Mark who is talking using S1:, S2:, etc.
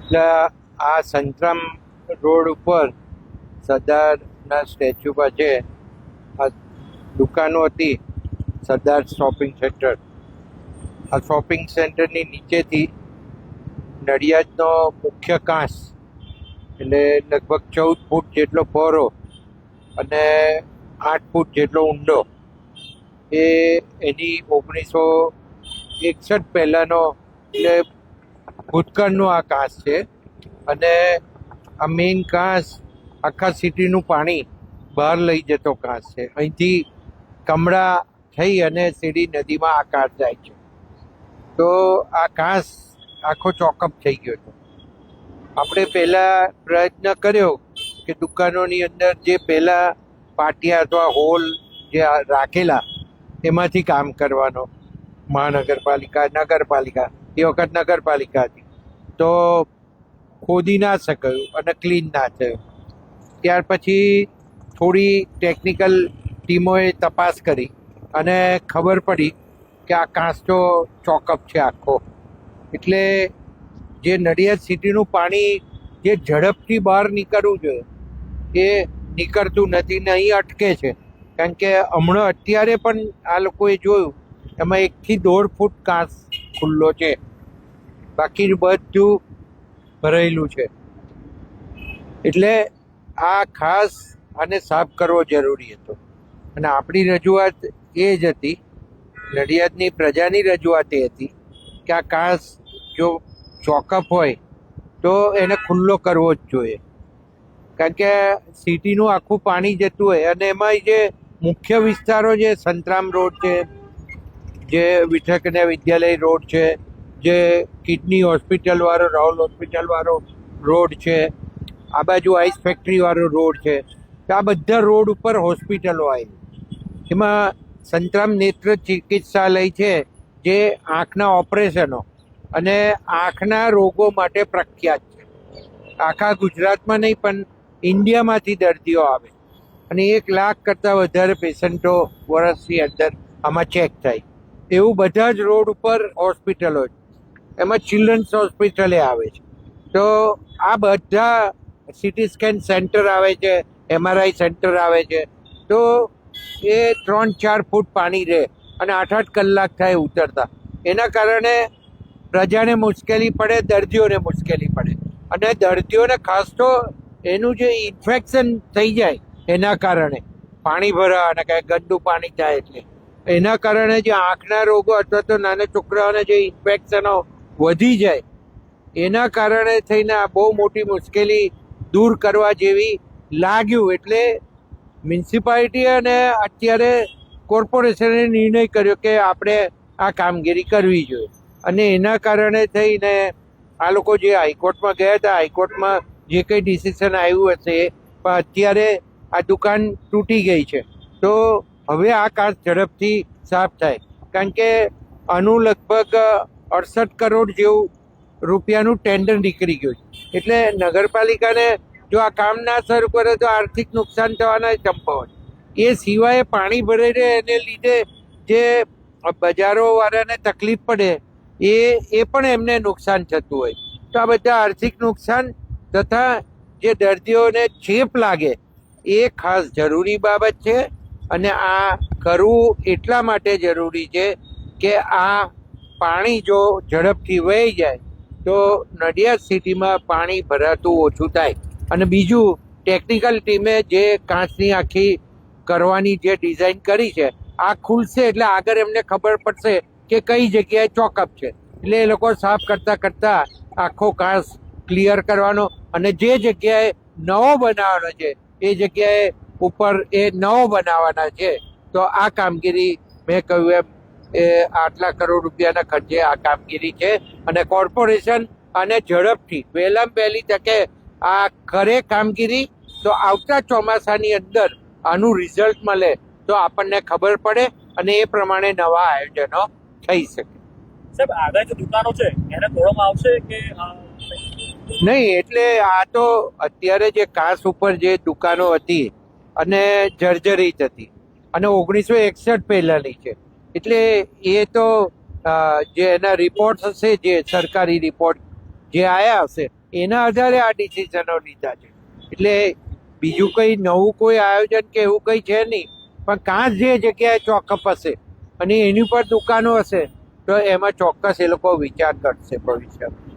S1: એટલે આ સંતરામ રોડ ઉપર સરદારના સ્ટેચ્યુ પાસે આ દુકાનો હતી, સરદાર શોપિંગ સેન્ટર. આ શોપિંગ સેન્ટરની નીચેથી નડિયાદનો મુખ્ય કાંસ, એટલે લગભગ 14 ફૂટ જેટલો પહોળો અને 8 ફૂટ જેટલો ઊંડો, એની 1961 પહેલાંનો, એટલે ભૂતકાળનો આ કાંસ છે. અને આ મેઇન કાંસ આખા સિટીનું પાણી બહાર લઈ જતો કાંસ છે. અહીંથી કમળા થઈ અને સીડી નદીમાં આ કાંસ જાય છે. તો આ કાંસ આખો ચોકઅપ થઈ ગયો હતો. આપણે પહેલાં પ્રયત્ન કર્યો કે દુકાનોની અંદર જે પહેલાં પાટિયા અથવા હોલ જે રાખેલા એમાંથી કામ કરવાનો. મહાનગરપાલિકા, નગરપાલિકા, એ વખત નગરપાલિકા હતી, તો ખોદી ના શકાયું અને ક્લીન ના થયું. ત્યાર પછી થોડી ટેકનિકલ ટીમોએ તપાસ કરી અને ખબર પડી કે આ કાંસ તો ચોકઅપ છે આખો. એટલે જે નડિયાદ સિટીનું પાણી જે ઝડપથી બહાર નીકળવું જોઈએ એ નીકળતું નથી ને અહીં અટકે છે. કારણ કે હમણાં અત્યારે પણ આ લોકોએ જોયું એમાં 1 થી 1.5 ફૂટ કાંસ ખુલ્લો છે, બાકી બધું ભરાયેલું છે. એટલે આ ખાસ આને સાફ કરવો જરૂરી હતો. અને આપણી રજૂઆત એ જ હતી, નડિયાદની પ્રજાની રજૂઆત એ હતી કે આ કાંસ જો ચોકઅપ હોય તો એને ખુલ્લો કરવો જ જોઈએ. કારણ કે સિટીનું આખું પાણી જતું હોય અને એમાં જે મુખ્ય વિસ્તારો, જે સંતરામ રોડ છે, જે વિઠ્ઠલ કન્યા વિદ્યાલય રોડ છે, જે કિડની હોસ્પિટલવાળો, રાહુલ હોસ્પિટલવાળો રોડ છે, આ બાજુ આઈસ ફેક્ટરીવાળો રોડ છે, તો આ બધા રોડ ઉપર હોસ્પિટલો આવી. એમાં સંતરામ નેત્ર ચિકિત્સાલય છે, જે આંખના ઓપરેશનો અને આંખના રોગો માટે પ્રખ્યાત છે. આખા ગુજરાતમાં નહીં પણ ઇન્ડિયામાંથી દર્દીઓ આવે અને 1 લાખ કરતાં વધારે પેશન્ટો વર્ષની અંદર આમાં ચેક થાય. એવું બધા જ રોડ ઉપર હોસ્પિટલો છે. એમાં ચિલ્ડ્રન્સ હોસ્પિટલે આવે છે. તો આ બધા સિટી સ્કેન સેન્ટર આવે છે, MRI સેન્ટર આવે છે. તો એ 3-4 ફૂટ પાણી રહે અને 8-8 કલાક થાય ઉતરતા. એના કારણે પ્રજાને મુશ્કેલી પડે, દર્દીઓને મુશ્કેલી પડે. અને દર્દીઓને ખાસ તો એનું જે ઇન્ફેક્શન થઈ જાય એના કારણે પાણી ભરા અને કાંઈ ગંદુ પાણી થાય, એટલે એના કારણે જે આંખના રોગો અથવા તો નાના છોકરાઓને જે ઇન્ફેક્શનો વધી જાય, એના કારણે થઈને આ બહુ મોટી મુશ્કેલી દૂર કરવા જેવી લાગ્યું. એટલે મ્યુનિસિપાલિટી અને અત્યારે કોર્પોરેશને નિર્ણય કર્યો કે આપણે આ કામગીરી કરવી જોઈએ. અને એના કારણે થઈને આ લોકો જે હાઈકોર્ટમાં ગયા હતા, હાઈકોર્ટમાં જે કંઈ ડિસિઝન આવ્યું હશે, પણ અત્યારે આ દુકાન તૂટી ગઈ છે. તો હવે આ કાંસ ઝડપથી સાફ થાય. કારણ કે આનું લગભગ 68 કરોડ જેવું રૂપિયાનું ટેન્ડર નીકળી ગયું છે. એટલે નગરપાલિકાને જો આ કામ ના શરૂ કરે તો આર્થિક નુકસાન થવાના સંભાવના. એ સિવાય પાણી ભરાઈ રહે એને લીધે જે બજારોવાળાને તકલીફ પડે એ પણ એમને નુકસાન થતું હોય. તો આ બધા આર્થિક નુકસાન તથા જે દર્દીઓને ચેપ લાગે એ ખાસ જરૂરી બાબત છે. અને આ કરવું એટલા માટે જરૂરી છે કે આ પાણી જો ઝડપથી વહી જાય તો નડિયાદ સિટીમાં પાણી ભરાતું ઓછું થાય. અને બીજું, ટેકનિકલ ટીમે જે કાંસની આખી કરવાની જે ડિઝાઇન કરી છે, આ ખુલશે એટલે આગળ એમને ખબર પડશે કે કઈ જગ્યાએ ચોકઅપ છે. એટલે એ લોકો સાફ કરતાં આખો કાંસ ક્લિયર કરવાનો અને જે જગ્યાએ નવો બનાવવાનો છે એ જગ્યાએ ઉપર એ નવો બનાવવાના છે. તો આ કામગીરી મેં કહ્યું એમ એ 8 કરોડ રૂપિયાના ખર્ચે આ કામગીરી છે. અને કોર્પોરેશન અને ઝડપથી વહેલામાં વહેલી તકે આ કરે કામગીરી, તો આવતા ચોમાસાની અંદર આનું રિઝલ્ટ મળે તો આપણને ખબર પડે અને એ પ્રમાણે નવા આયોજનો થઈ શકે.
S2: સાહેબ, આગળ જે દુકાનો છે એને તોડવામાં આવશે કે
S1: નહીં? એટલે આ તો અત્યારે જે કાંસ ઉપર જે દુકાનો હતી અને જર્જરિત હતી અને 1961 પહેલાંની છે, એટલે એ તો જે એના રિપોર્ટ હશે, જે સરકારી રિપોર્ટ જે આવ્યા હશે એના આધારે આ ડિસિઝનો લીધા છે. એટલે બીજું કંઈ નવું કોઈ આયોજન કે એવું કંઈ છે નહીં, પણ કાંસ જે જગ્યાએ ચોકઅપ હશે અને એની પર દુકાનો હશે તો એમાં ચોક્કસ એ લોકો વિચાર કરશે ભવિષ્યમાં.